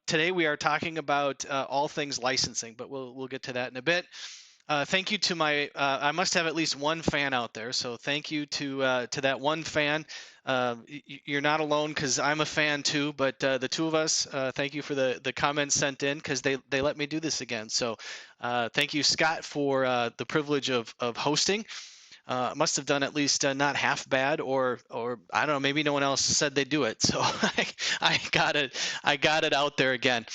Today we are talking about all things licensing, but we'll get to that in a bit. Thank you to my. I must have at least one fan out there, so thank you to that one fan. You're not alone because I'm a fan too. But the two of us, thank you for the comments sent in because they let me do this again. So thank you, Scott, for the privilege of hosting. Must have done at least not half bad, or I don't know, maybe no one else said they'd do it, so I got it out there again.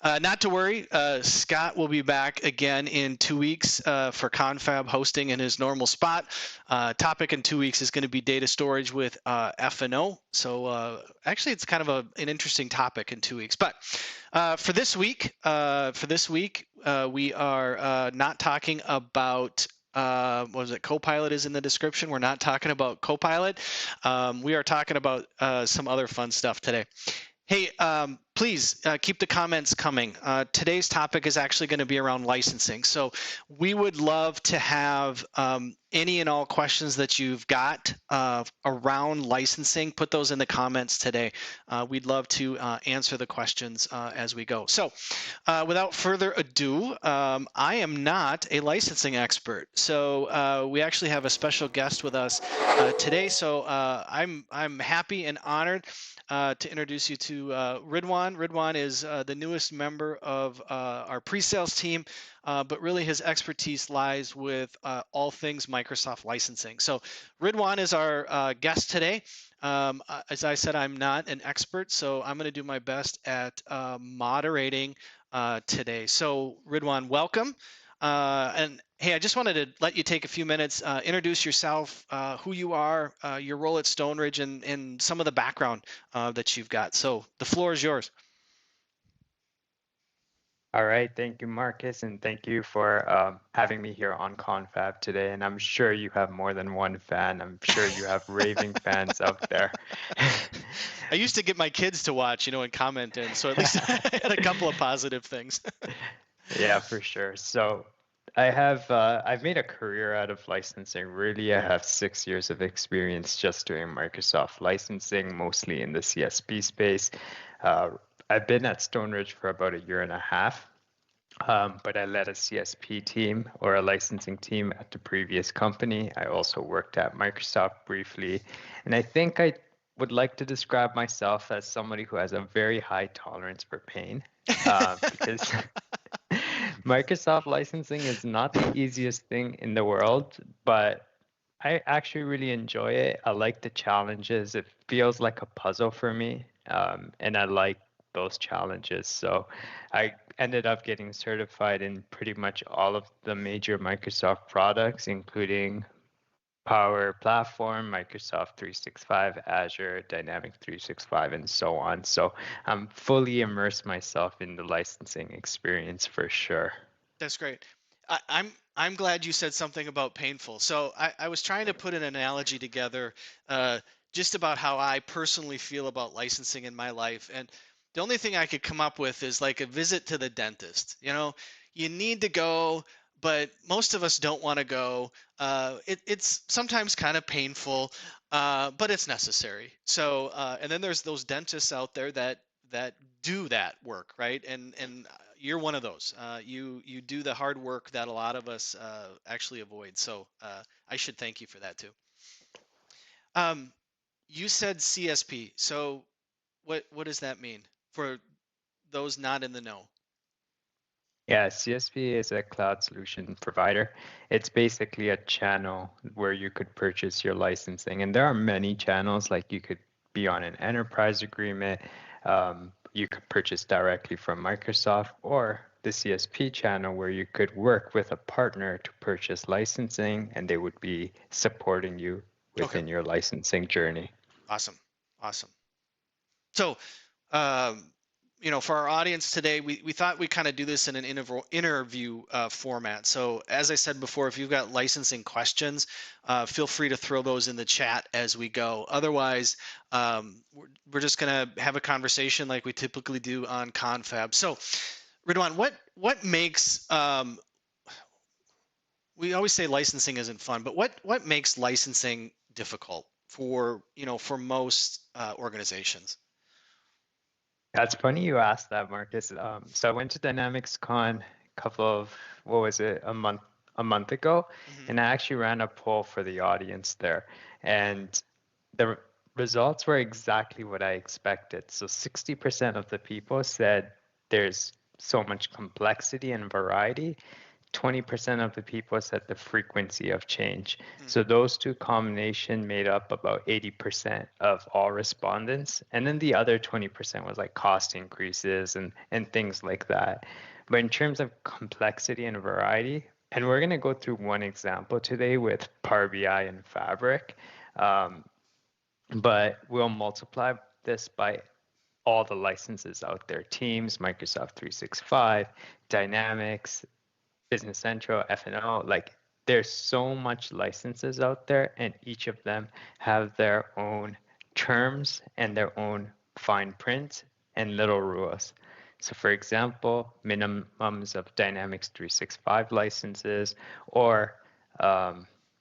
Not to worry, Scott will be back again in 2 weeks for Confab hosting in his normal spot. Topic in 2 weeks is going to be data storage with F&O. So actually, it's kind of an interesting topic in 2 weeks. But for this week, we are not talking about what was it? Copilot is in the description. We're not talking about Copilot. We are talking about some other fun stuff today. Hey, please keep the comments coming. Today's topic is actually going to be around licensing. So we would love to have any and all questions that you've got around licensing. Put those in the comments today. We'd love to answer the questions as we go. So without further ado, I am not a licensing expert. So we actually have a special guest with us today. So I'm happy and honored to introduce you to Ridhwaan. Ridhwaan is the newest member of our pre-sales team, but really his expertise lies with all things Microsoft licensing. So Ridhwaan is our guest today. As I said, I'm not an expert, so I'm going to do my best at moderating today. So Ridhwaan, welcome. And hey, I just wanted to let you take a few minutes, introduce yourself, who you are, your role at Stone Ridge, and some of the background that you've got. So the floor is yours. All right, thank you, Marcus, and thank you for having me here on Confab today. And I'm sure you have more than one fan. I'm sure you have raving fans out there. I used to get my kids to watch, and comment in, so at least I had a couple of positive things. Yeah, for sure. So I've made a career out of licensing. Really, I have 6 years of experience just doing Microsoft licensing, mostly in the CSP space. Uh, I've been at Stone Ridge for about a year and a half. But I led a CSP team or a licensing team at the previous company. I also worked at Microsoft briefly. And I think I would like to describe myself as somebody who has a very high tolerance for pain because Microsoft licensing is not the easiest thing in the world, but I actually really enjoy it. I like the challenges. It feels like a puzzle for me, and I like those challenges. So I ended up getting certified in pretty much all of the major Microsoft products, including Power Platform, Microsoft 365, Azure, Dynamics 365, and so on. So I'm fully immersed myself in the licensing experience for sure. That's great. I'm glad you said something about painful. So I was trying to put an analogy together, just about how I personally feel about licensing in my life, and the only thing I could come up with is like a visit to the dentist. You need to go, but most of us don't want to go. It's sometimes kind of painful, but it's necessary. So and then there's those dentists out there that do that work, right? And you're one of those. You do the hard work that a lot of us actually avoid. So I should thank you for that too. Um, you said CSP. So what does that mean for those not in the know? Yeah, CSP is a cloud solution provider. It's basically a channel where you could purchase your licensing. And there are many channels, like you could be on an enterprise agreement, you could purchase directly from Microsoft, or the CSP channel where you could work with a partner to purchase licensing and they would be supporting you Okay, within your licensing journey. awesome, awesome. So um, for our audience today, we thought we'd kind of do this in an interview format. So as I said before, if you've got licensing questions, feel free to throw those in the chat as we go. Otherwise, we're just going to have a conversation like we typically do on Confab. So Ridhwaan, what makes we always say licensing isn't fun, but what makes licensing difficult for most organizations? That's funny you asked that, Marcus. So I went to Dynamics Con what was it, a month ago, and I actually ran a poll for the audience there, and the results were exactly what I expected. So 60% of the people said there's so much complexity and variety. 20% of the people said the frequency of change. So those two combination made up about 80% of all respondents. And then the other 20% was like cost increases and things like that. But in terms of complexity and variety, and we're going to go through one example today with Power BI and Fabric, but we'll multiply this by all the licenses out there: Teams, Microsoft 365, Dynamics, Business Central, F&O. Like, there's so much licenses out there, and each of them have their own terms and their own fine print and little rules. So for example, minimums of Dynamics 365 licenses, or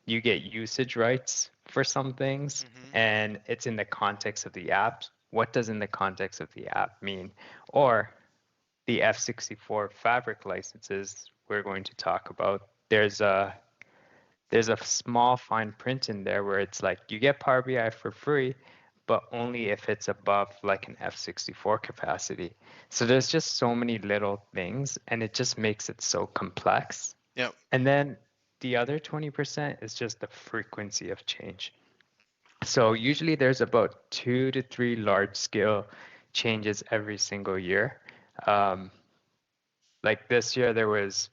you get usage rights for some things, and it's in the context of the app. What does in the context of the app mean? Or the F64 Fabric licenses we're going to talk about, there's a small fine print in there where it's like you get Power BI for free, but only if it's above like an F64 capacity. So there's just so many little things, and it just makes it so complex. Yep. And then the other 20% is just the frequency of change. So usually there's about 2 to 3 large scale changes every single year. Like this year, there was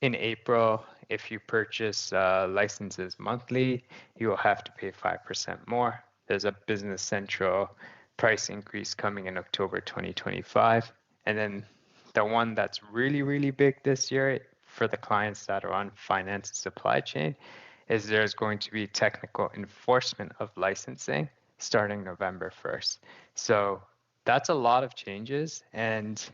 in April, if you purchase licenses monthly, you will have to pay 5% more. There's a Business Central price increase coming in October 2025. And then the one that's really, really big this year for the clients that are on finance and supply chain is there's going to be technical enforcement of licensing starting November 1st. So that's a lot of changes, and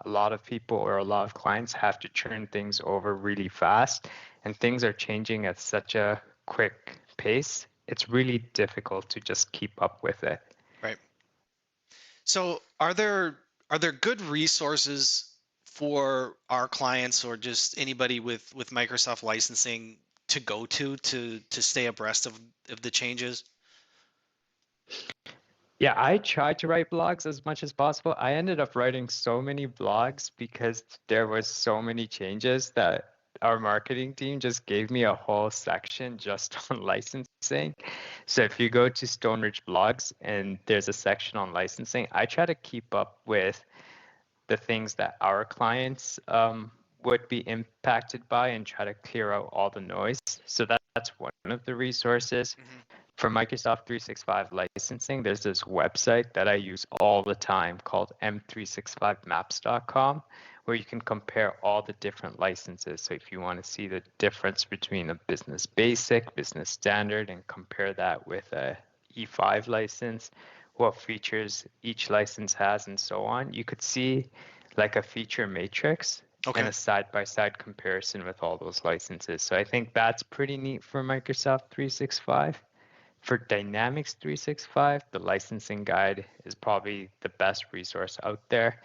a lot of people or a lot of clients have to turn things over really fast, and things are changing at such a quick pace. It's really difficult to just keep up with it. Right. So are there good resources for our clients or just anybody with Microsoft licensing to go to stay abreast of the changes? Yeah, I tried to write blogs as much as possible. I ended up writing so many blogs because there was so many changes that our marketing team just gave me a whole section just on licensing. So if you go to Stoneridge blogs and there's a section on licensing, I try to keep up with the things that our clients would be impacted by and try to clear out all the noise. So that's one of the resources. For Microsoft 365 licensing, there's this website that I use all the time called m365maps.com, where you can compare all the different licenses. So if you want to see the difference between a business basic, business standard, and compare that with a E5 license, what features each license has, and so on, you could see like a feature matrix and a side-by-side comparison with all those licenses. So I think that's pretty neat for Microsoft 365. For Dynamics 365, the licensing guide is probably the best resource out there.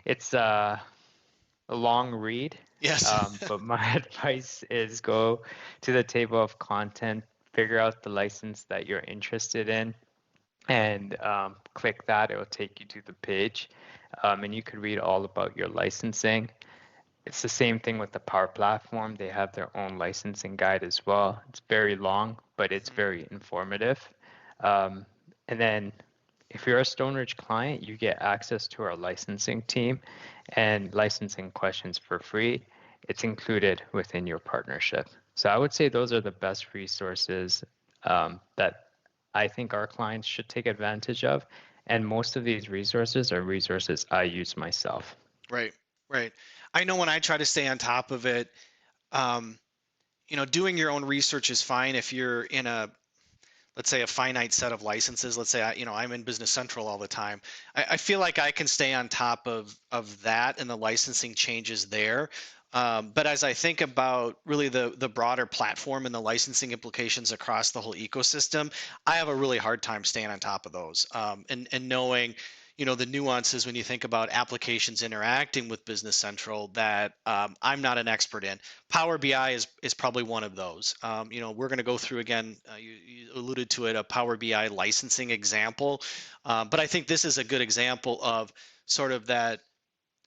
It's a long read. Yes. But my advice is go to the table of content, figure out the license that you're interested in, and click that. It will take you to the page, and you could read all about your licensing. It's the same thing with the Power Platform. They have their own licensing guide as well. It's very long, but it's very informative. And then if you're a Stoneridge client, you get access to our licensing team and licensing questions for free. It's included within your partnership. So I would say those are the best resources that I think our clients should take advantage of. And most of these resources are resources I use myself. Right. Right. I know when I try to stay on top of it, doing your own research is fine if you're in let's say a finite set of licenses. Let's say I'm in Business Central all the time. I feel like I can stay on top of that and the licensing changes there. But as I think about really the broader platform and the licensing implications across the whole ecosystem, I have a really hard time staying on top of those, and knowing, the nuances when you think about applications interacting with Business Central that I'm not an expert in. Power BI is probably one of those. We're going to go through again. You alluded to it, a Power BI licensing example, but I think this is a good example of sort of that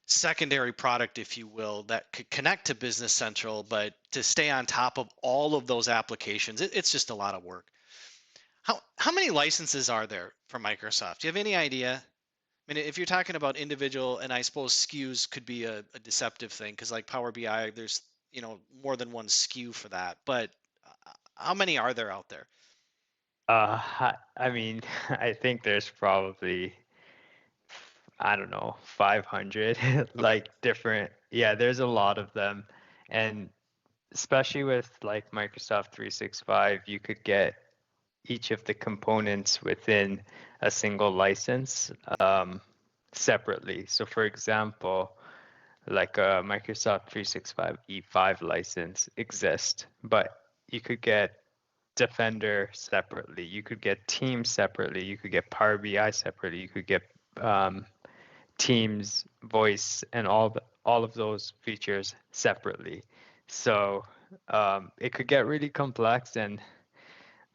secondary product, if you will, that could connect to Business Central, but to stay on top of all of those applications, it's just a lot of work. How many licenses are there for Microsoft? Do you have any idea? I mean, if you're talking about individual, and I suppose SKUs could be a deceptive thing because like Power BI, there's more than one SKU for that. But how many are there out there? I mean, I think there's probably, I don't know, 500 Okay. like different. Yeah, there's a lot of them. And especially with like Microsoft 365, you could get each of the components within a single license separately. So for example, like a Microsoft 365 E5 license exists, but you could get Defender separately, you could get Teams separately, you could get Power BI separately, you could get um, Teams, voice, and all of those features separately. So it could get really complex, and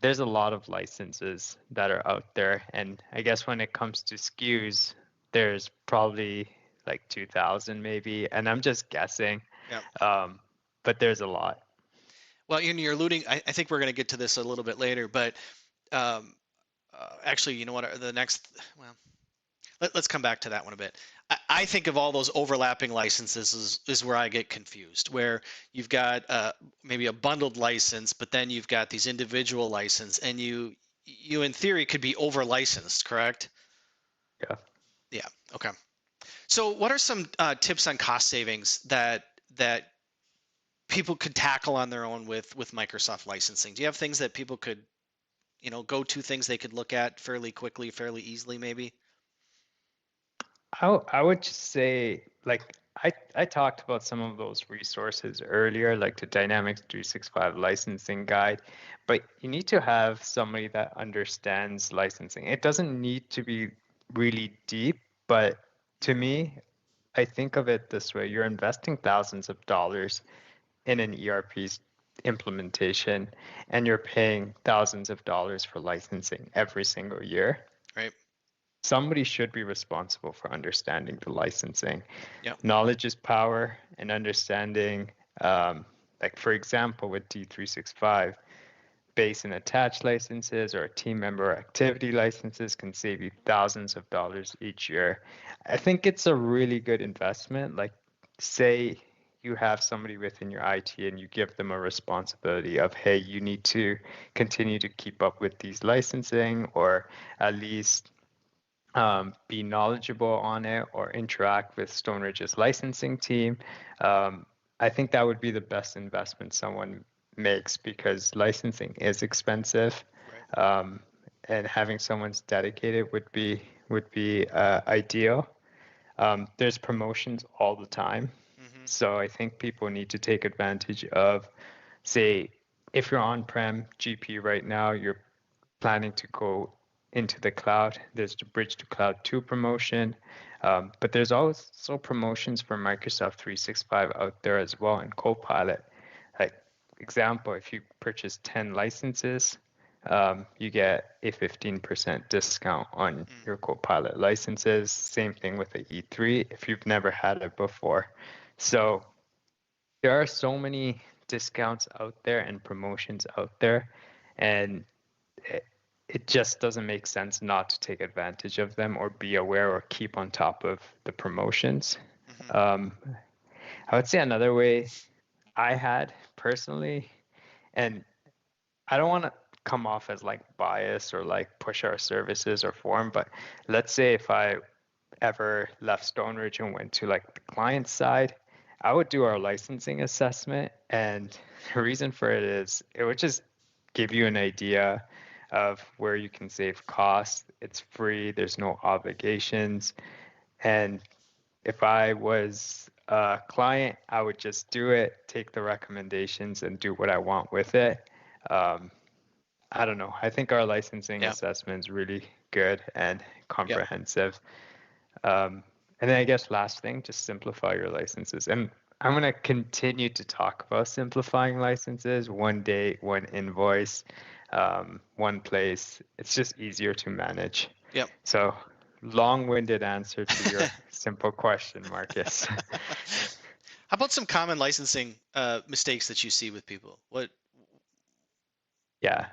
there's a lot of licenses that are out there. And I guess when it comes to SKUs, there's probably like 2,000 maybe, and I'm just guessing. Yeah. But there's a lot. Well, you're alluding. I think we're going to get to this a little bit later, but um, actually, you know what? The next, well, let's come back to that one a bit. I think of all those overlapping licenses is where I get confused, where you've got maybe a bundled license, but then you've got these individual license, and you in theory could be over licensed, correct? Yeah. Yeah. Okay. So, what are some tips on cost savings that people could tackle on their own with Microsoft licensing? Do you have things that people could, go to things they could look at fairly quickly, fairly easily, maybe? I would just say, like, I talked about some of those resources earlier, like the Dynamics 365 licensing guide, but you need to have somebody that understands licensing. It doesn't need to be really deep, but to me, I think of it this way. You're investing thousands of dollars in an ERP implementation, and you're paying thousands of dollars for licensing every single year. Right. Somebody should be responsible for understanding the licensing. Yeah. Knowledge is power, and understanding, like for example, with D365, base and attach licenses or team member activity licenses can save you thousands of dollars each year. I think it's a really good investment. Like, say you have somebody within your IT and you give them a responsibility of, hey, you need to continue to keep up with these licensing, or at least be knowledgeable on it or interact with Stoneridge's licensing team. I think that would be the best investment someone makes, because licensing is expensive, Right. um, and having someone's dedicated would be ideal. There's promotions all the time, Hmm. so I think people need to take advantage of, say, if you're on-prem GP right now, you're planning to go into the cloud. There's the Bridge to Cloud 2 promotion, but there's also promotions for Microsoft 365 out there as well, and Copilot. Like example, if you purchase 10 licenses, you get a 15% discount on Mm. your Copilot licenses. Same thing with the E3 if you've never had it before. So there are so many discounts out there and promotions out there, and it just doesn't make sense not to take advantage of them or be aware or keep on top of the promotions. Hmm. Um, I would say another way I had personally, and I don't want to come off as like bias or like push our services or form, but let's say if I ever left Stoneridge and went to like the client side, I would do our licensing assessment. And the reason for it is it would just give you an idea of where you can save costs. It's free, there's no obligations. And if I was client, I would just do it, take the recommendations, and do what I want with it. I don't know. I think our licensing assessment is really good and comprehensive. And then I guess last thing, just simplify your licenses. And I'm going to continue to talk about simplifying licenses. One date, one invoice, one place. It's just easier to manage. Yep. So long-winded answer to your simple question, Marcus. How about some common licensing mistakes that you see with people? Yeah.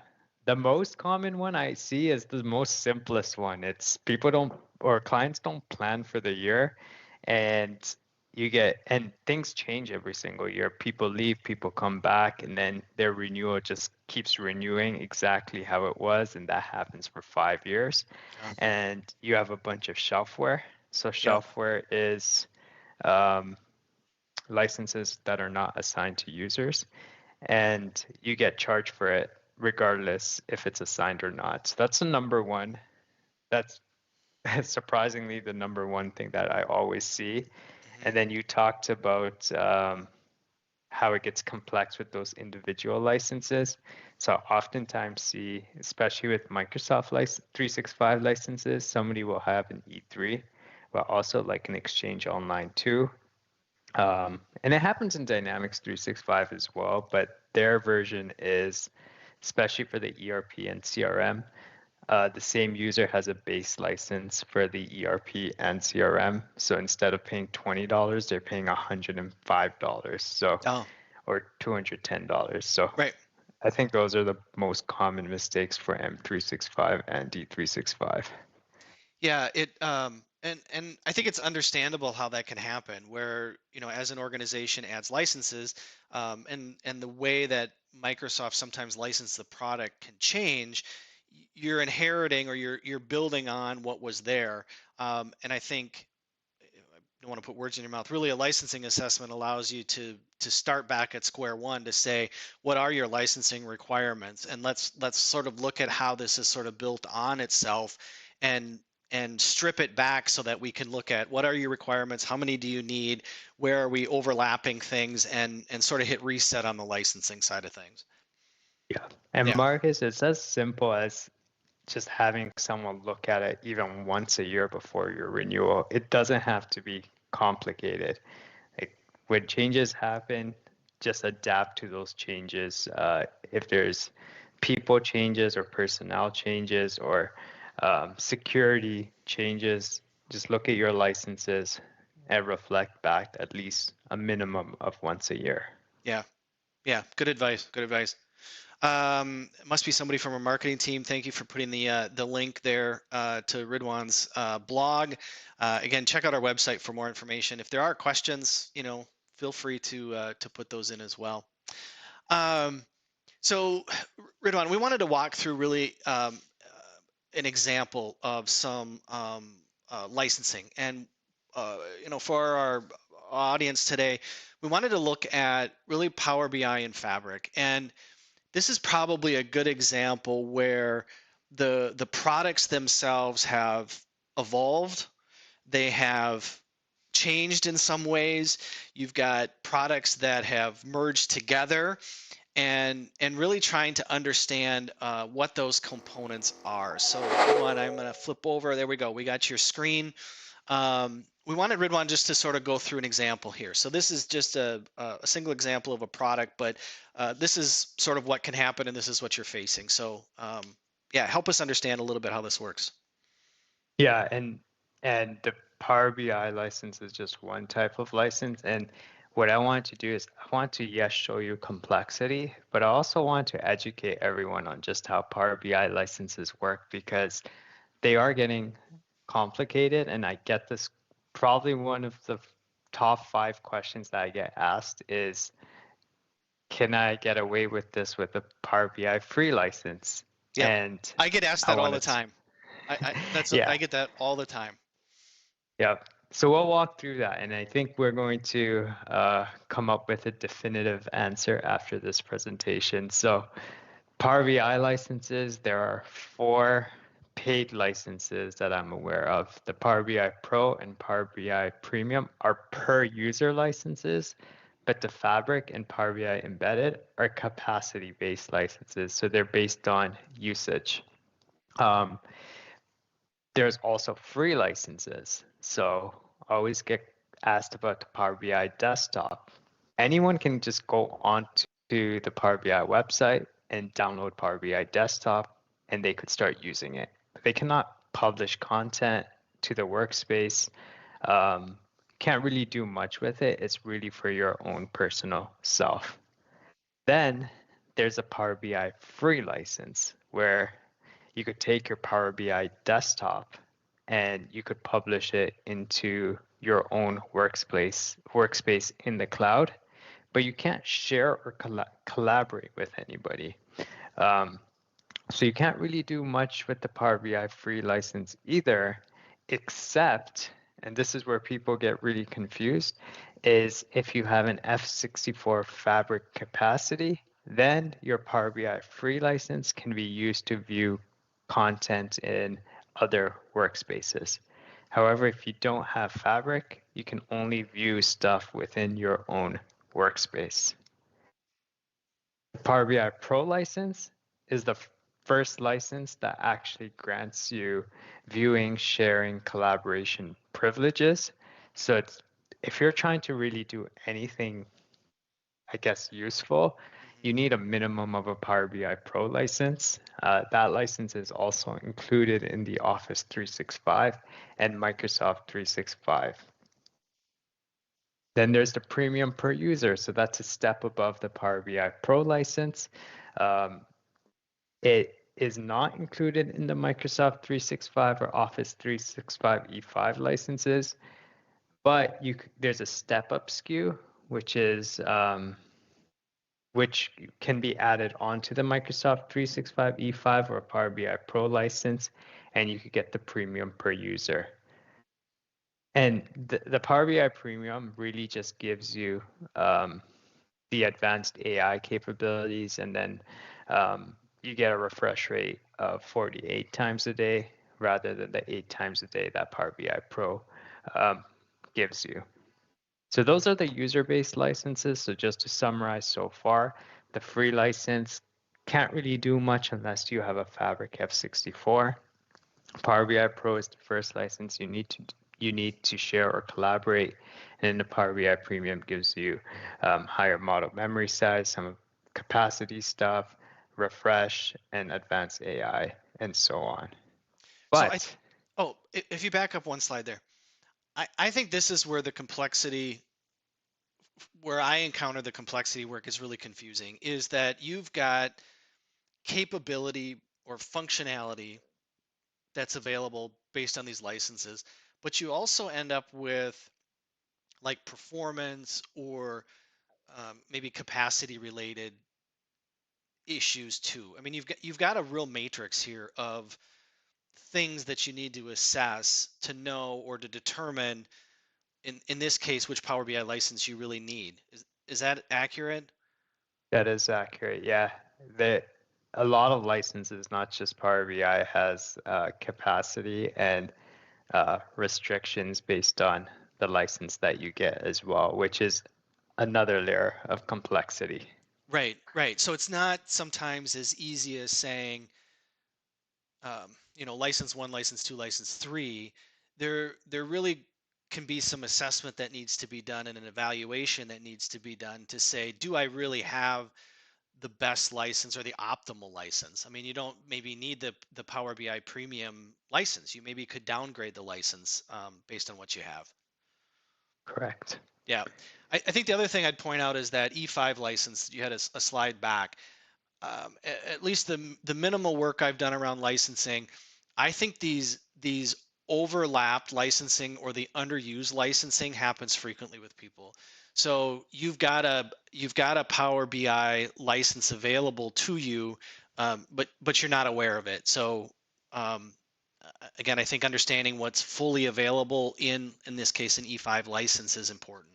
The most common one I see is the most simplest one. It's people don't, or clients don't plan for the year, and and things change every single year. People leave, people come back, and then their renewal just keeps renewing exactly how it was, and that happens for 5 years. And you have a bunch of shelfware. So shelfware is licenses that are not assigned to users, and you get charged for it regardless if it's assigned or not. So that's the number one. That's surprisingly the number one thing that I always see. And then you talked about how it gets complex with those individual licenses. So I oftentimes see, especially with Microsoft 365 licenses, somebody will have an E3, but also like an Exchange Online too. And it happens in Dynamics 365 as well, but their version is, especially for the ERP and CRM, the same user has a base license for the ERP and CRM. So instead of paying $20, they're paying $105. So, or $210. So I think those are the most common mistakes for M365 and D365. Yeah, and I think it's understandable how that can happen, where as an organization adds licenses, and the way that Microsoft sometimes license the product can change. You're inheriting or you're building on what was there, and I think I don't want to put words in your mouth. Really, a licensing assessment allows you to start back at square one to say, what are your licensing requirements, and let's sort of look at how this is sort of built on itself, and strip it back so that we can look at what are your requirements, how many do you need, where are we overlapping things, and sort of hit reset on the licensing side of things. Yeah. And Marcus, it's as simple as just having someone look at it even once a year before your renewal. It doesn't have to be complicated. Like when changes happen, just adapt to those changes. If there's people changes or personnel changes or security changes, just look at your licenses and reflect back at least a minimum of once a year. Yeah. Good advice. It must be somebody from our marketing team. Thank you for putting the link there to Ridhwaan's blog. Again, check out our website for more information. If there are questions, feel free to put those in as well. So, Ridhwaan, we wanted to walk through really an example of some licensing, and for our audience today, we wanted to look at really Power BI and Fabric. And this is probably a good example where the products themselves have evolved. They have changed in some ways. You've got products that have merged together, and really trying to understand what those components are. So Ridhwaan, I'm going to flip over. There we go. We got your screen. We wanted Ridhwaan just to sort of go through an example here. So this is just a single example of a product, but this is sort of what can happen, and this is what you're facing. So yeah, help us understand a little bit how this works. Yeah, and the Power BI license is just one type of license. And what I want to do is I want to, yes, show you complexity, but I also want to educate everyone on just how Power BI licenses work, because they are getting complicated. And I get this, probably one of the top 5 questions that I get asked is, can I get away with this with a Power BI free license? Yeah, and I get asked that all the time. I get that all the time. Yeah. So we'll walk through that, and I think we're going to come up with a definitive answer after this presentation. So Power BI licenses, there are 4 paid licenses that I'm aware of. The Power BI Pro and Power BI Premium are per user licenses, but the Fabric and Power BI Embedded are capacity-based licenses, so they're based on usage. There's also free licenses, so I always get asked about the Power BI Desktop. Anyone can just go onto the Power BI website and download Power BI Desktop, and they could start using it. They cannot publish content to the workspace. Can't really do much with it. It's really for your own personal self. Then there's a Power BI free license where you could take your Power BI desktop and you could publish it into your own workspace in the cloud, but you can't share or collaborate with anybody. So you can't really do much with the Power BI free license either, except, and this is where people get really confused, is if you have an F64 Fabric capacity, then your Power BI free license can be used to view content in other workspaces. However, if you don't have Fabric, you can only view stuff within your own workspace. The Power BI Pro license is the first license that actually grants you viewing, sharing, collaboration privileges. So it's, if you're trying to really do anything, I guess, useful, you need a minimum of a Power BI Pro license. That license is also included in the Office 365 and Microsoft 365. Then there's the premium per user. So that's a step above the Power BI Pro license. It is not included in the Microsoft 365 or Office 365 E5 licenses, but there's a step-up SKU, which can be added onto the Microsoft 365 E5 or Power BI Pro license, and you could get the premium per user. And the Power BI Premium really just gives you the advanced AI capabilities, and then you get a refresh rate of 48 times a day rather than the 8 times a day that Power BI Pro gives you. So those are the user-based licenses. So just to summarize so far, the free license can't really do much unless you have a Fabric F64. Power BI Pro is the first license you need to share or collaborate, and then the Power BI Premium gives you higher model memory size, some capacity stuff, refresh, and advanced AI, and so on. But if you back up one slide there, I think this is where the complexity, where I encounter the complexity where it gets really confusing, is that you've got capability or functionality that's available based on these licenses, but you also end up with like performance or maybe capacity related issues too. I mean, you've got a real matrix here of things that you need to assess to know or to determine in this case which Power BI license you really need. Is that accurate? that is accurate. Yeah, a lot of licenses, not just Power BI, has capacity and restrictions based on the license that you get as well, which is another layer of complexity. Right, right. So it's not sometimes as easy as saying, license one, license two, license three. There really can be some assessment that needs to be done and an evaluation that needs to be done to say, do I really have the best license or the optimal license? I mean, you don't maybe need the Power BI Premium license. You maybe could downgrade the license based on what you have. Correct. Yeah. I think the other thing I'd point out is that E5 license, you had a slide back. At least the minimal work I've done around licensing, I think these overlapped licensing or the underused licensing happens frequently with people. So you've got a Power BI license available to you, but you're not aware of it. So again, I think understanding what's fully available in this case an E5 license is important.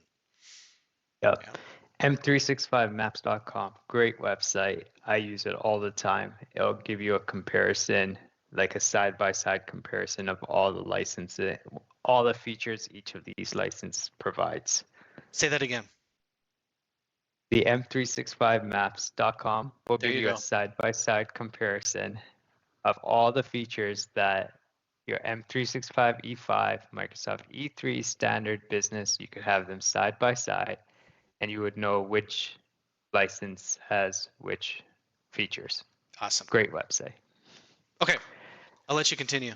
Yep. Yeah. M365maps.com, great website. I use it all the time. It'll give you a comparison like a side-by-side comparison of all the licenses, all the features each of these licenses provides. Say that again. The m365maps.com will give you go. a side-by-side comparison of all the features that your M365 E5, Microsoft E3 standard business, you could have them side by side, and you would know which license has which features. Awesome. Great website. Okay, I'll let you continue.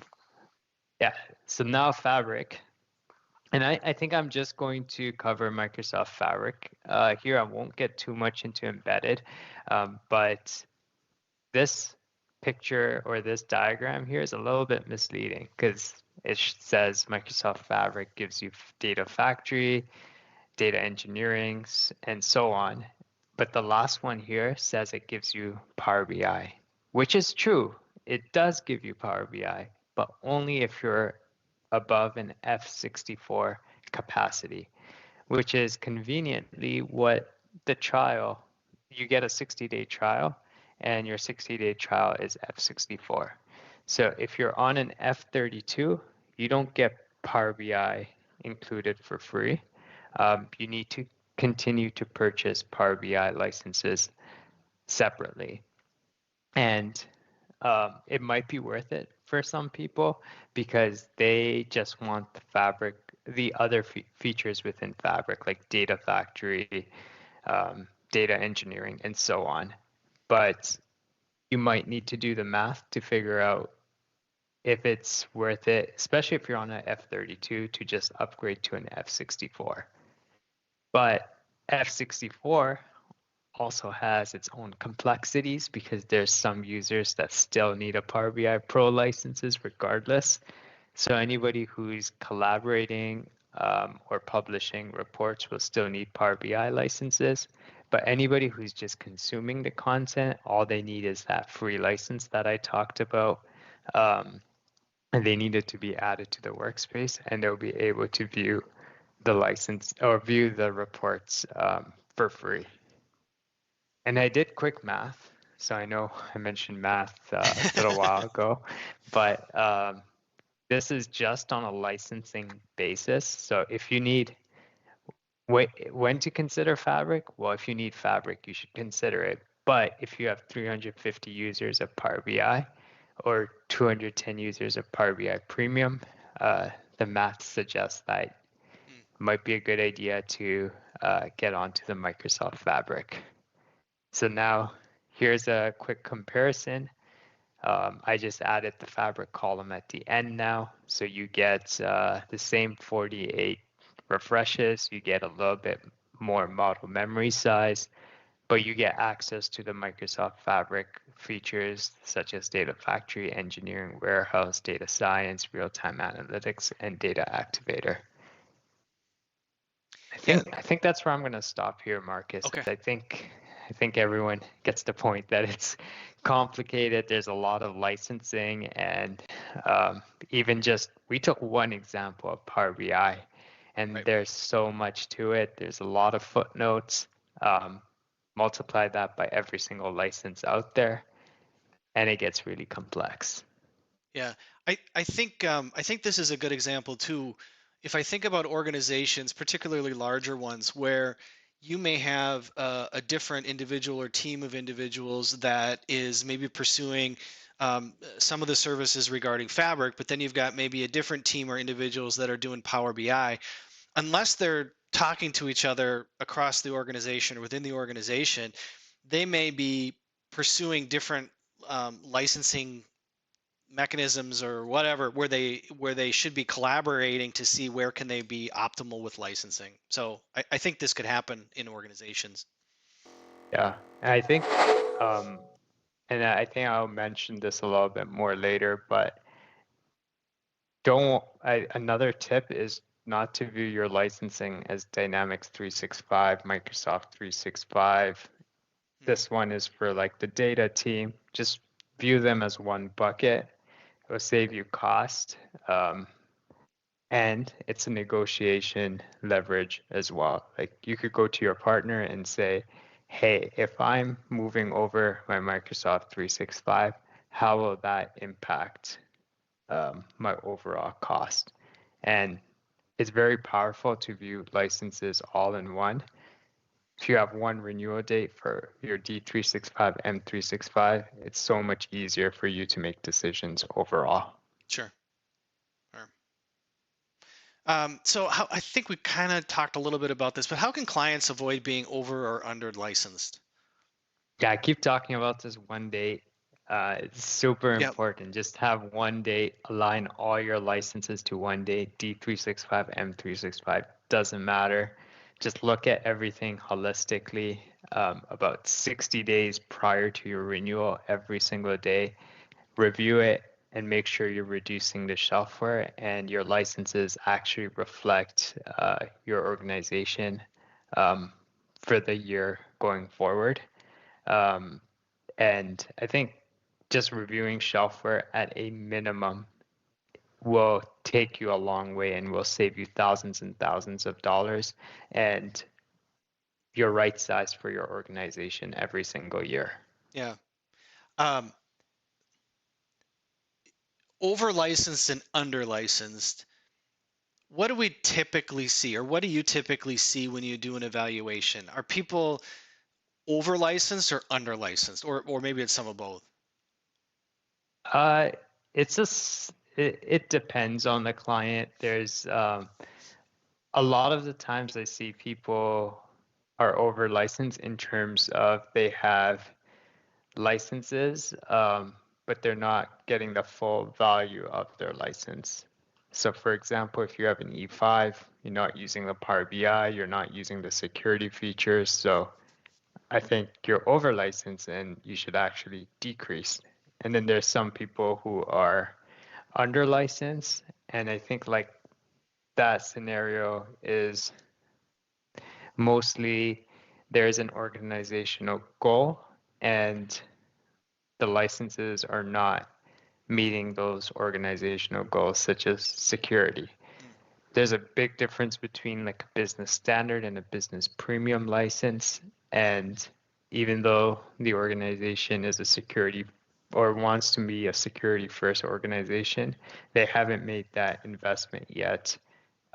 Yeah, so now Fabric. And I think I'm just going to cover Microsoft Fabric here. I won't get too much into embedded, but this picture or this diagram here is a little bit misleading because it says Microsoft Fabric gives you data factory, data engineering, and so on. But the last one here says it gives you Power BI, which is true. It does give you Power BI, but only if you're above an F64 capacity, which is conveniently what the trial, you get a 60-day trial, and your 60-day trial is F64. So if you're on an F32, you don't get Power BI included for free. You need to continue to purchase Power BI licenses separately. And it might be worth it for some people because they just want the Fabric, the other features within Fabric, like data factory, data engineering, and so on. But you might need to do the math to figure out if it's worth it, especially if you're on an F32, to just upgrade to an F64. But F64 also has its own complexities because there's some users that still need a Power BI Pro licenses regardless. So anybody who's collaborating or publishing reports will still need Power BI licenses. But anybody who's just consuming the content, all they need is that free license that I talked about. And they need it to be added to the workspace, and they'll be able to view the license or view the reports for free. And I did quick math. So I know I mentioned math a little while ago, but this is just on a licensing basis. So if you need, when to consider Fabric? Well, if you need Fabric, you should consider it. But if you have 350 users of Power BI or 210 users of Power BI Premium, the math suggests that it might be a good idea to get onto the Microsoft Fabric. So now here's a quick comparison. I just added the Fabric column at the end now. So you get the same 48 refreshes, you get a little bit more model memory size, but you get access to the Microsoft Fabric features such as Data Factory, Engineering Warehouse, Data Science, Real-Time Analytics, and Data Activator. I think that's where I'm going to stop here, Marcus. Okay. I think everyone gets the point that it's complicated. There's a lot of licensing, and even just we took one example of Power BI, and there's so much to it. There's a lot of footnotes. Multiply that by every single license out there, and it gets really complex. Yeah, I think this is a good example too. If I think about organizations, particularly larger ones, where you may have a different individual or team of individuals that is maybe pursuing some of the services regarding Fabric, but then you've got maybe a different team or individuals that are doing Power BI. Unless they're talking to each other across the organization or within the organization, they may be pursuing different licensing mechanisms or whatever where they should be collaborating to see where can they be optimal with licensing. So I think this could happen in organizations. Yeah, and I think I'll mention this a little bit more later, but another tip is not to view your licensing as Dynamics 365, Microsoft 365. This one is for like the data team. Just view them as one bucket. It will save you cost. And it's a negotiation leverage as well. Like you could go to your partner and say, hey, if I'm moving over my Microsoft 365, how will that impact my overall cost? And it's very powerful to view licenses all in one. If you have one renewal date for your D365, M365, it's so much easier for you to make decisions overall. Sure. Sure. So I think we kind of talked a little bit about this, but how can clients avoid being over or under licensed? Yeah, I keep talking about this one date. It's super Yep. important. Just have one date, align all your licenses to one date, D365, M365, doesn't matter. Just look at everything holistically, about 60 days prior to your renewal every single day. Review it and make sure you're reducing the shelfware and your licenses actually reflect your organization for the year going forward. And I think just reviewing shelfware at a minimum will take you a long way and will save you thousands and thousands of dollars. And you're right sized for your organization every single year. Yeah. Um, Over licensed and under licensed. What do we typically see, or what do you typically see when you do an evaluation? Are people over licensed or under licensed, or maybe it's some of both? Uh, it's just it depends on the client. There's a lot of the times I see people are over licensed in terms of they have licenses, but they're not getting the full value of their license. So for example, if you have an E5, you're not using the Power BI, you're not using the security features. So I think you're over licensed and you should actually decrease. And then there's some people who are under licensed. And I think like that scenario is mostly there's an organizational goal and the licenses are not meeting those organizational goals, such as security. Mm. There's a big difference between like a business standard and a business premium license. And even though the organization is a security or wants to be a security first organization, they haven't made that investment yet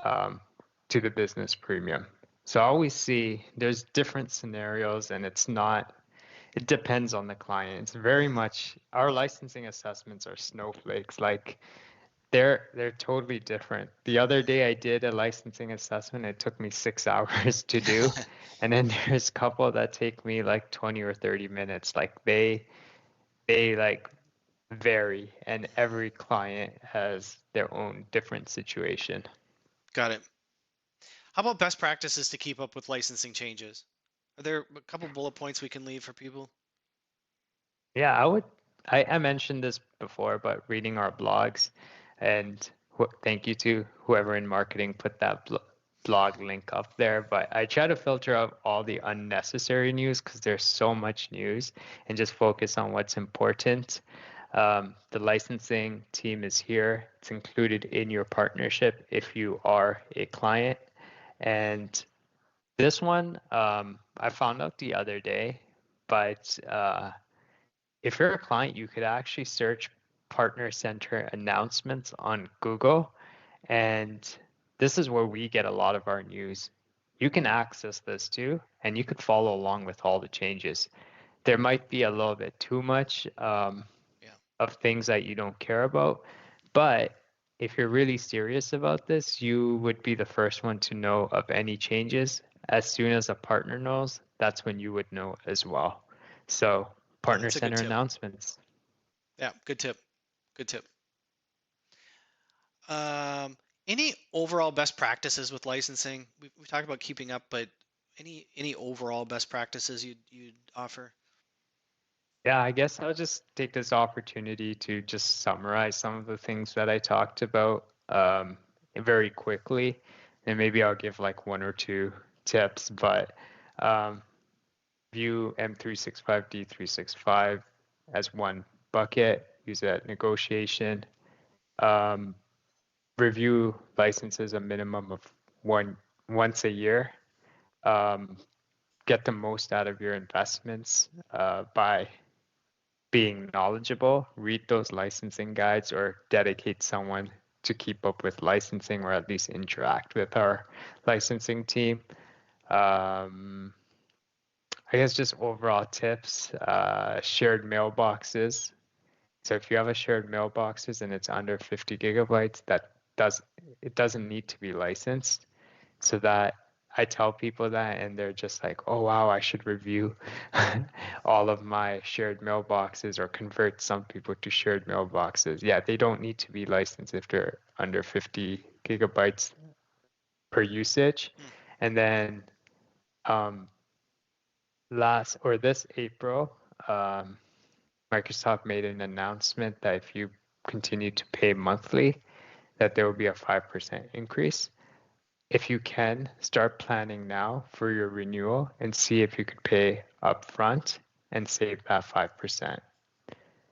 to the business premium. So I always see there's different scenarios and it depends on the client. It's very much our licensing assessments are snowflakes. Like they're totally different. The other day I did a licensing assessment. It took me 6 hours to do. And then there's a couple that take me like 20 or 30 minutes. Like they like vary and every client has their own different situation. Got it. How about best practices to keep up with licensing changes? Are there a couple bullet points we can leave for people? Yeah, I mentioned this before, but reading our blogs and thank you to whoever in marketing put that blog link up there. But I try to filter out all the unnecessary news because there's so much news and just focus on what's important. The licensing team is here. It's included in your partnership if you are a client. And this one, I found out the other day, but if you're a client, you could actually search Partner Center announcements on Google. And this is where we get a lot of our news. You can access this too, and you could follow along with all the changes. There might be a little bit too much Yeah. of things that you don't care about, but if you're really serious about this, you would be the first one to know of any changes. As soon as a partner knows, that's when you would know as well. So, Yeah, Partner that's a good Center tip. announcements. Yeah, good tip. Good tip. Um, any overall best practices with licensing? We've talked about keeping up, but any overall best practices you'd offer? Yeah, I guess I'll just take this opportunity to just summarize some of the things that I talked about very quickly, and maybe I'll give like one or two tips. But um, view M365, D365 as one bucket, use that negotiation. Um, Review licenses a minimum of once a year. Um, get the most out of your investments by being knowledgeable, read those licensing guides or dedicate someone to keep up with licensing or at least interact with our licensing team. I guess just overall tips, shared mailboxes. So if you have a shared mailboxes and it's under 50 gigabytes, it doesn't need to be licensed. So that I tell people that and they're just like, oh wow, I should review all of my shared mailboxes or convert some people to shared mailboxes. Yeah, they don't need to be licensed if they're under 50 gigabytes per usage. And then this April, Microsoft made an announcement that if you continue to pay monthly, that there will be a 5% increase. If you can, start planning now for your renewal and see if you could pay upfront and save that 5%.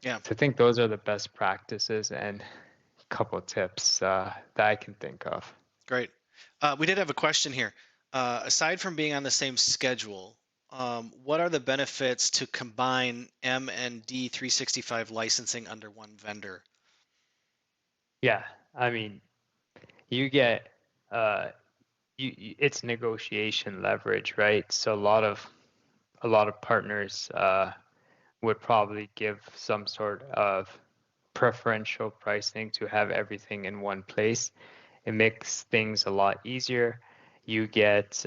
Yeah. So I think those are the best practices and a couple tips that I can think of. Great. We did have a question here. Aside from being on the same schedule, what are the benefits to combine M and D 365 licensing under one vendor? Yeah, I mean, you get it's negotiation leverage, right? So a lot of partners would probably give some sort of preferential pricing to have everything in one place. It makes things a lot easier. You get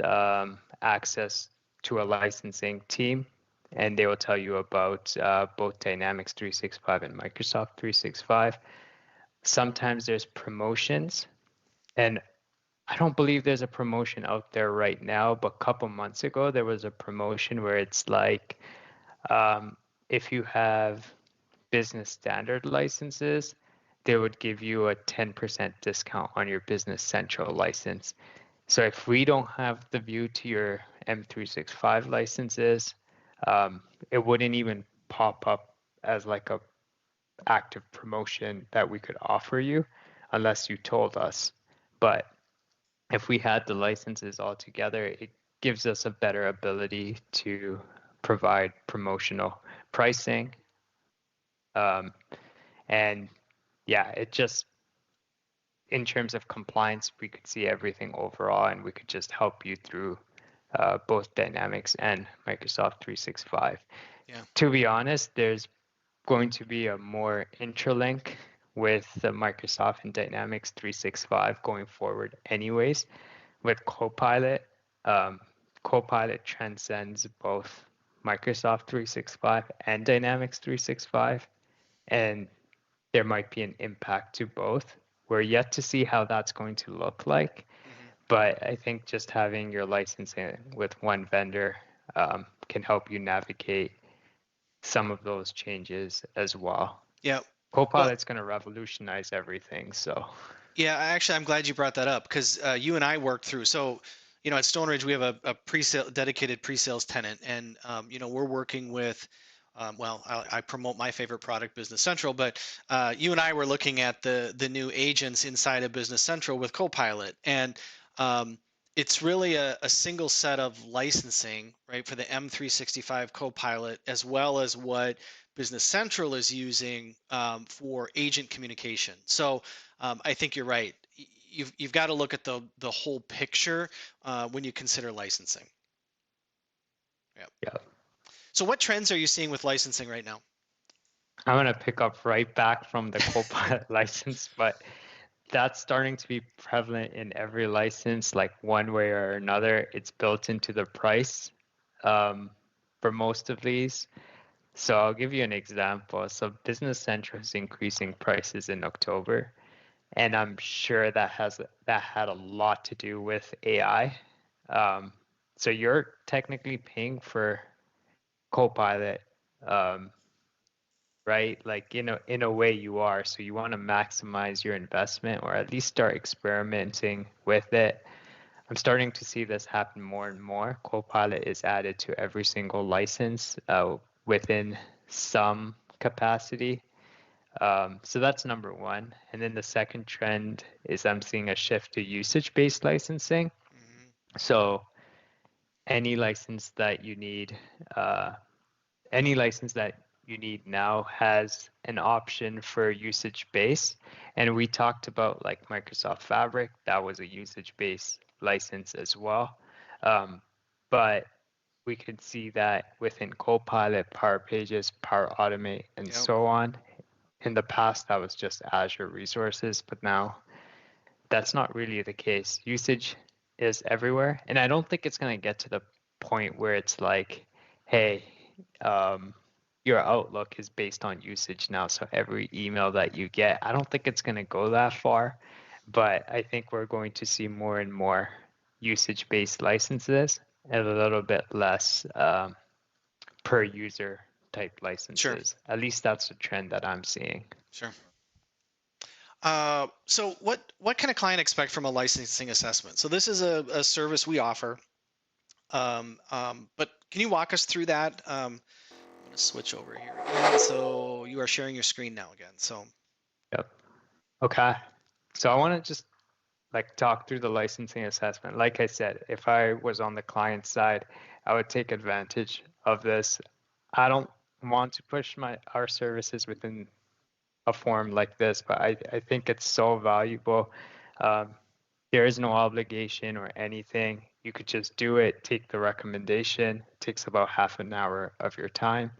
access to a licensing team, and they will tell you about both Dynamics 365 and Microsoft 365. Sometimes there's promotions, and I don't believe there's a promotion out there right now, but a couple months ago, there was a promotion where it's like if you have business standard licenses, they would give you a 10% discount on your Business Central license. So if we don't have the view to your M365 licenses, it wouldn't even pop up as like a active promotion that we could offer you unless you told us. But if we had the licenses all together, it gives us a better ability to provide promotional pricing. And yeah, it just, in terms of compliance, we could see everything overall and we could just help you through both Dynamics and Microsoft 365. Yeah. To be honest, there's going to be a more interlink with the Microsoft and Dynamics 365 going forward anyways. With Copilot, Copilot transcends both Microsoft 365 and Dynamics 365, and there might be an impact to both. We're yet to see how that's going to look like, but I think just having your licensing with one vendor can help you navigate some of those changes as well. Yeah. Copilot's going to revolutionize everything, so. Yeah, actually, I'm glad you brought that up because you and I worked through. So, at Stone Ridge, we have a pre-sale dedicated pre-sales tenant, and we're working with. I promote my favorite product, Business Central, but you and I were looking at the new agents inside of Business Central with Copilot, and it's really a single set of licensing, right, for the M365 Copilot, as well as what Business Central is using for agent communication. So I think you're right. You've got to look at the whole picture when you consider licensing. Yeah. So what trends are you seeing with licensing right now? I'm going to pick up right back from the Copilot license, but that's starting to be prevalent in every license, like one way or another. It's built into the price for most of these. So I'll give you an example. So Business Central is increasing prices in October, and I'm sure that had a lot to do with AI. So you're technically paying for Copilot, right? Like in a way you are. So you want to maximize your investment or at least start experimenting with it. I'm starting to see this happen more and more. Copilot is added to every single license within some capacity. So that's number one. And then the second trend is I'm seeing a shift to usage-based licensing. So any license that you need, any license that you need now has an option for usage based. And we talked about like Microsoft Fabric, that was a usage based license as well. But we could see that within Copilot, Power Pages, Power Automate, and so on. In the past, that was just Azure resources, but now that's not really the case. Usage is everywhere. And I don't think it's going to get to the point where it's like, hey, your Outlook is based on usage now. So every email that you get, I don't think it's going to go that far. But I think we're going to see more and more usage based licenses and a little bit less per user type licenses. Sure. At least that's the trend that I'm seeing. Sure. So what can a client expect from a licensing assessment? So this is a service we offer, but can you walk us through that? I'm going to switch over here again. So you are sharing your screen now again. So. Yep. Okay. So I want to just like talk through the licensing assessment. Like I said, if I was on the client side, I would take advantage of this. I don't want to push our services within a form like this, but I think it's so valuable. There is no obligation or anything. You could just do it, take the recommendation. It takes about half an hour of your time.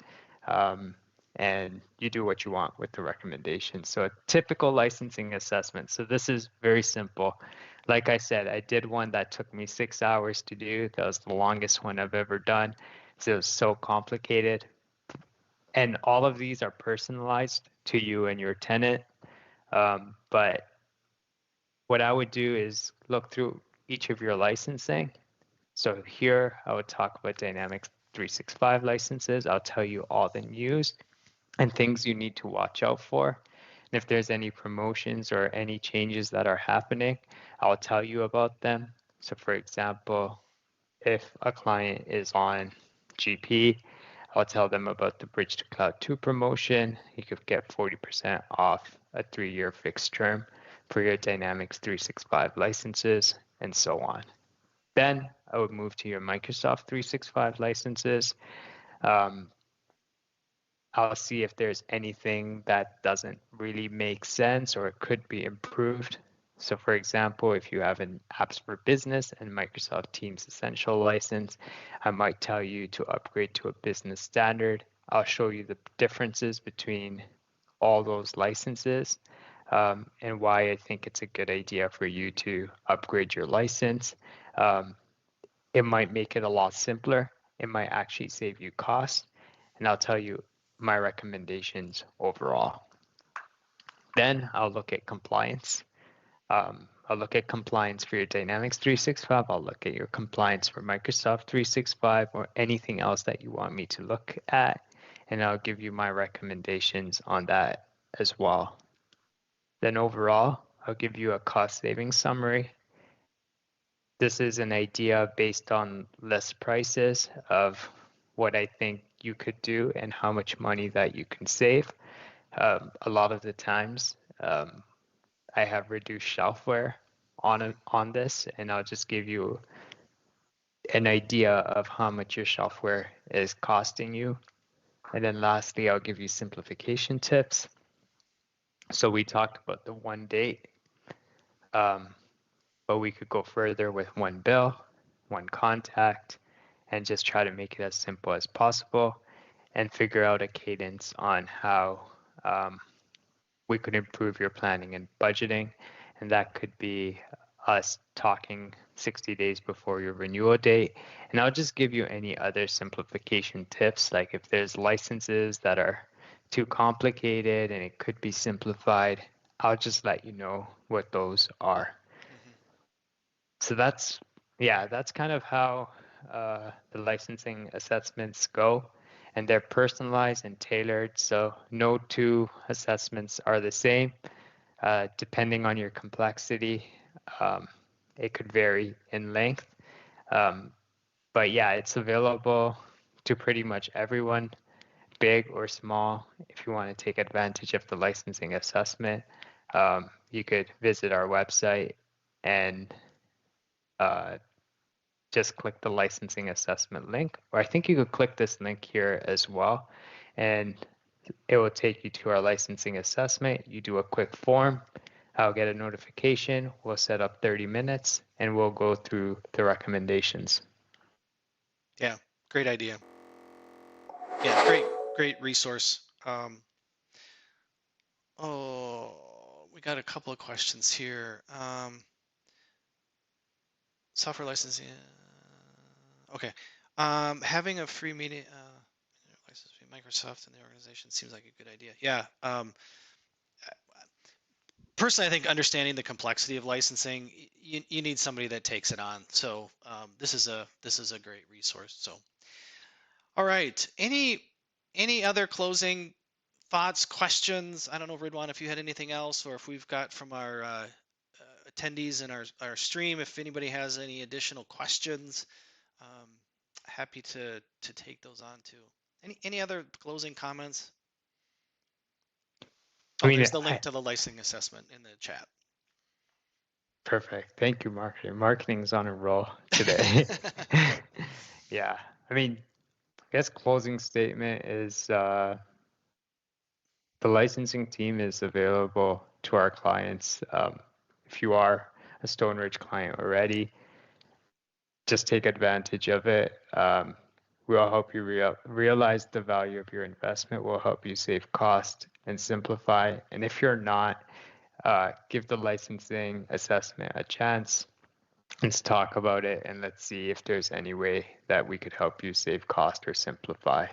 And you do what you want with the recommendation. So a typical licensing assessment. So this is very simple. Like I said, I did one that took me 6 hours to do. That was the longest one I've ever done. So it was so complicated. And all of these are personalized to you and your tenant. But what I would do is look through each of your licensing. So here I would talk about Dynamics 365 licenses. I'll tell you all the news and things you need to watch out for. And if there's any promotions or any changes that are happening, I'll tell you about them. So for example, if a client is on GP, I'll tell them about the Bridge to Cloud 2 promotion. You could get 40% off a 3-year fixed term for your Dynamics 365 licenses and so on. Then I would move to your Microsoft 365 licenses. I'll see if there's anything that doesn't really make sense or it could be improved. So for example, if you have an Apps for Business and Microsoft Teams Essential license, I might tell you to upgrade to a business standard. I'll show you the differences between all those licenses and why I think it's a good idea for you to upgrade your license. It might make it a lot simpler. It might actually save you costs. And I'll tell you my recommendations overall. Then I'll look at compliance. I'll look at compliance for your Dynamics 365. I'll look at your compliance for Microsoft 365 or anything else that you want me to look at. And I'll give you my recommendations on that as well. Then overall, I'll give you a cost savings summary. This is an idea based on list prices of what I think you could do and how much money that you can save. A lot of the times I have reduced shelfware on this, and I'll just give you an idea of how much your shelfware is costing you. And then lastly, I'll give you simplification tips. So we talked about the one date, but we could go further with one bill, one contact, and just try to make it as simple as possible and figure out a cadence on how we could improve your planning and budgeting. And that could be us talking 60 days before your renewal date. And I'll just give you any other simplification tips, like if there's licenses that are too complicated and it could be simplified, I'll just let you know what those are. So that's kind of how the licensing assessments go, and they're personalized and tailored. So no two assessments are the same. Depending on your complexity, it could vary in length. But yeah, it's available to pretty much everyone, big or small. If you want to take advantage of the licensing assessment, you could visit our website and just click the licensing assessment link, or I think you could click this link here as well. And It will take you to our licensing assessment. You do a quick form. I'll get a notification. We'll set up 30 minutes and we'll go through the recommendations. Yeah, great idea. Yeah, great resource. We got a couple of questions here. Software licensing. Okay. Having a free meeting license between Microsoft and the organization seems like a good idea. Yeah. Personally, I think understanding the complexity of licensing, you need somebody that takes it on. So this is a great resource. So, all right. Any other closing thoughts, questions? I don't know, Ridhwaan, if you had anything else, or if we've got from our attendees in our stream, if anybody has any additional questions, um, happy to take those on too. Any other closing comments? I Oh, mean, there's the link to the licensing assessment in the chat. Perfect. Thank you, marketing. Marketing's on a roll today. Yeah. I mean, I guess closing statement is the licensing team is available to our clients. If you are a Stoneridge client already, just take advantage of it. We'll help you realize the value of your investment. We'll help you save cost and simplify. And if you're not, give the licensing assessment a chance. Let's talk about it and let's see if there's any way that we could help you save cost or simplify.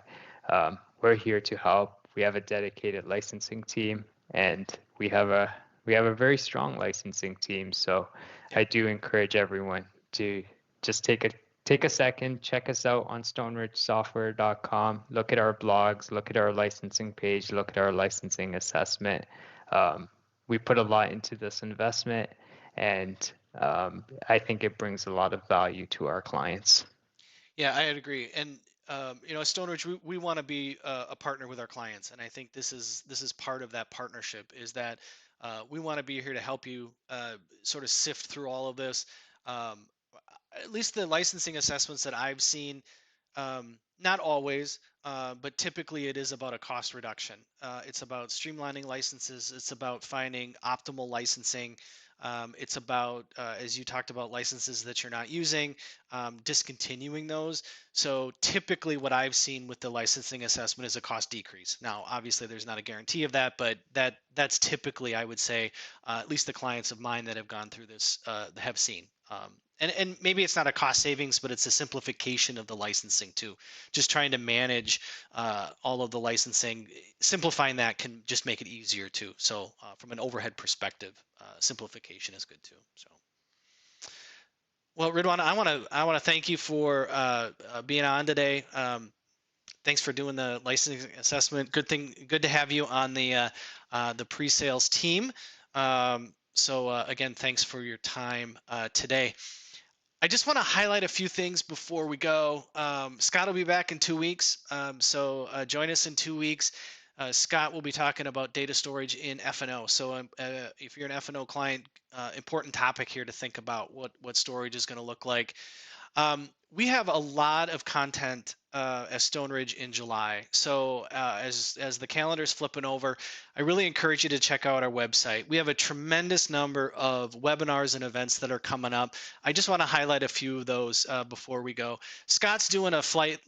We're here to help. We have a dedicated licensing team, and we have a very strong licensing team. So I do encourage everyone to just take a second, check us out on stoneridgesoftware.com, look at our blogs, look at our licensing page, look at our licensing assessment. We put a lot into this investment, and I think it brings a lot of value to our clients. Yeah, I agree. And at Stoneridge, we want to be a partner with our clients, and I think this is part of that partnership. Is that we want to be here to help you sort of sift through all of this. Um, at least the licensing assessments that I've seen, not always, but typically it is about a cost reduction. It's about streamlining licenses. It's about finding optimal licensing. It's about, as you talked about, licenses that you're not using, discontinuing those. So typically what I've seen with the licensing assessment is a cost decrease. Now, obviously there's not a guarantee of that, but that's typically, I would say, at least the clients of mine that have gone through this have seen. And maybe it's not a cost savings, but it's a simplification of the licensing too. Just trying to manage all of the licensing, simplifying that can just make it easier too. So from an overhead perspective, simplification is good too. So. Well, Ridhwaan, I want to thank you for being on today. Thanks for doing the licensing assessment. Good to have you on the pre-sales team. So again, thanks for your time today. I just want to highlight a few things before we go. Scott will be back in 2 weeks, so join us in 2 weeks. Scott will be talking about data storage in F&O. So if you're an F&O client, important topic here to think about what storage is going to look like. We have a lot of content as Stoneridge in July. So as the calendar's flipping over, I really encourage you to check out our website. We have a tremendous number of webinars and events that are coming up. I just want to highlight a few of those before we go. Scott's doing a flight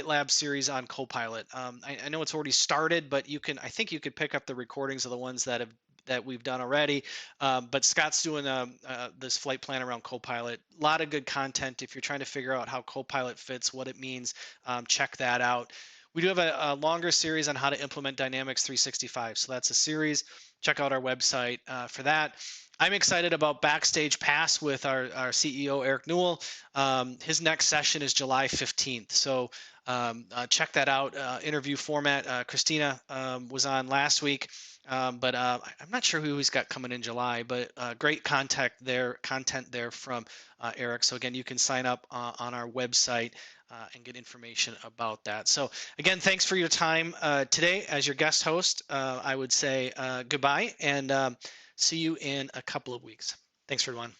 lab series on Copilot. I know it's already started, but I think you could pick up the recordings of the ones that we've done already. But Scott's doing this flight plan around Copilot. A lot of good content. If you're trying to figure out how Copilot fits, what it means, check that out. We do have a longer series on how to implement Dynamics 365. So that's a series. Check out our website for that. I'm excited about Backstage Pass with our CEO, Eric Newell. His next session is July 15th. So check that out. Interview format. Christina was on last week. But I'm not sure who he's got coming in July, but great content there from Eric. So again, you can sign up on our website and get information about that. So again, thanks for your time today. As your guest host, I would say goodbye and see you in a couple of weeks. Thanks, everyone.